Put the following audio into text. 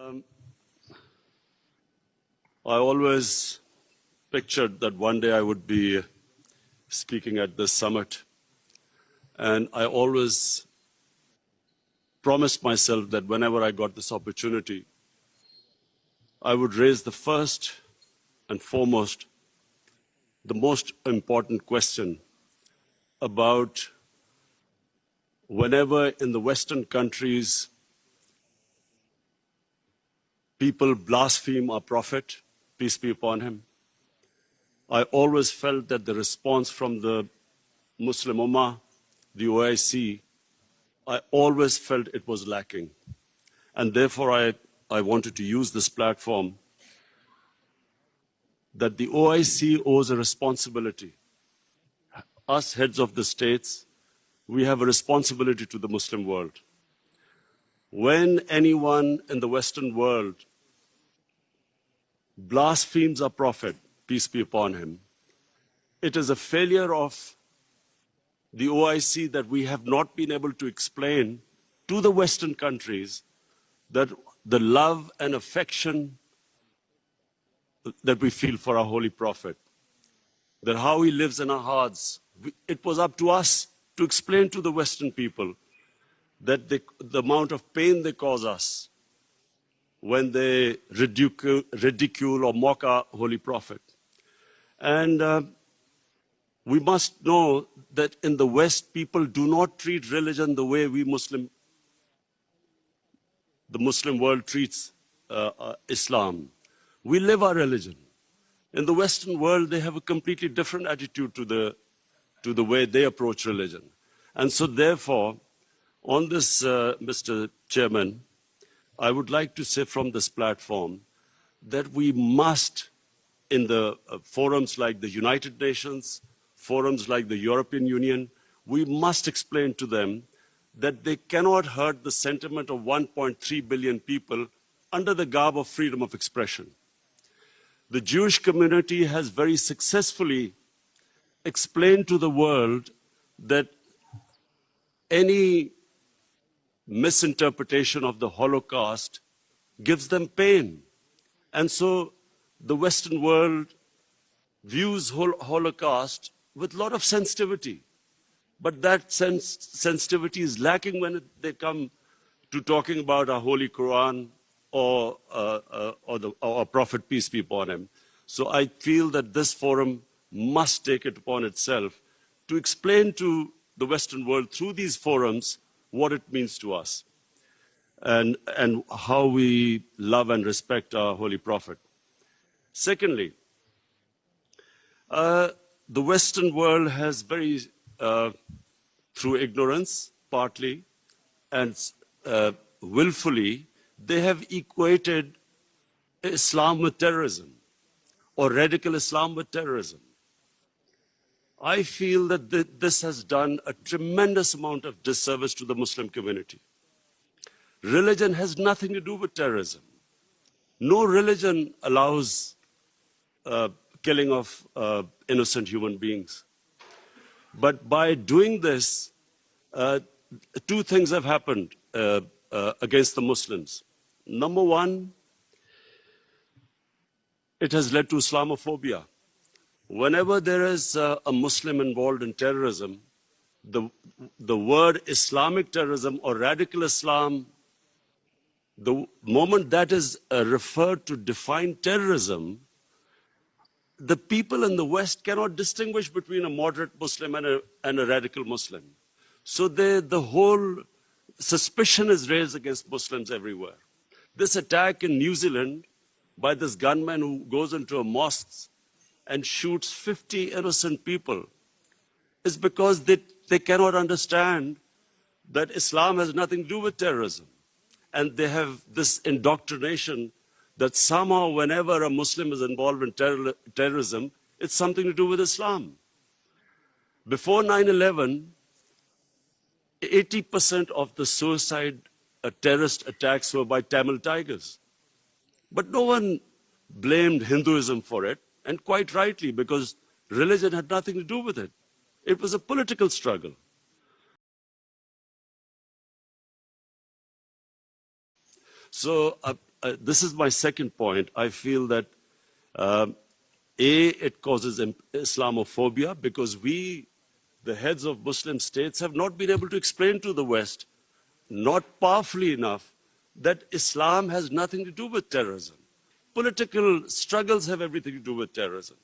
Um, I always pictured that one day I would be speaking at this summit, and I always promised myself that whenever I got this opportunity, I would raise the first and foremost, the most important question about whenever in the Western countries people blaspheme our prophet, peace be upon him. I always felt that the response from the Muslim Ummah, the OIC, I always felt it was lacking. And therefore, I wanted to use this platform that the OIC owes a responsibility. Us heads of the states, we have a responsibility to the Muslim world. When anyone in the Western world blasphemes our prophet, peace be upon him, it is a failure of the OIC that we have not been able to explain to the Western countries that the love and affection that we feel for our holy prophet, that how he lives in our hearts, it was up to us to explain to the Western people that the amount of pain they cause us when they ridicule or mock our holy prophet. And we must know that in the West, people do not treat religion the way the Muslim world treats Islam. We live our religion. In the Western world, they have a completely different attitude to the way they approach religion. And so therefore, on this, Mr. Chairman, I would like to say from this platform that we must, in the forums like the United Nations, forums like the European Union, we must explain to them that they cannot hurt the sentiment of 1.3 billion people under the garb of freedom of expression. The Jewish community has very successfully explained to the world that any misinterpretation of the Holocaust gives them pain. And so the Western world views Holocaust with a lot of sensitivity. But that sensitivity is lacking when they come to talking about our Holy Quran or our Prophet, peace be upon him. So I feel that this forum must take it upon itself to explain to the Western world through these forums what it means to us and how we love and respect our Holy Prophet. Secondly, the Western world has very, through ignorance partly and willfully, they have equated Islam with terrorism or radical Islam with terrorism. I feel that this has done a tremendous amount of disservice to the Muslim community. Religion has nothing to do with terrorism. No religion allows killing of innocent human beings. But by doing this, two things have happened against the Muslims. Number one, it has led to Islamophobia. Whenever there is a Muslim involved in terrorism, the word Islamic terrorism or radical Islam, the moment that is referred to define terrorism, the people in the West cannot distinguish between a moderate Muslim and a radical Muslim. So the whole suspicion is raised against Muslims everywhere. This attack in New Zealand by this gunman who goes into a mosque and shoots 50 innocent people is because they cannot understand that Islam has nothing to do with terrorism. And they have this indoctrination that somehow whenever a Muslim is involved in terrorism, it's something to do with Islam. Before 9/11, 80% of the suicide terrorist attacks were by Tamil Tigers. But no one blamed Hinduism for it, and quite rightly, because religion had nothing to do with it. It was a political struggle. So this is my second point. I feel that it causes Islamophobia because we, the heads of Muslim states, have not been able to explain to the West, not powerfully enough, that Islam has nothing to do with terrorism. Political struggles have everything to do with terrorism.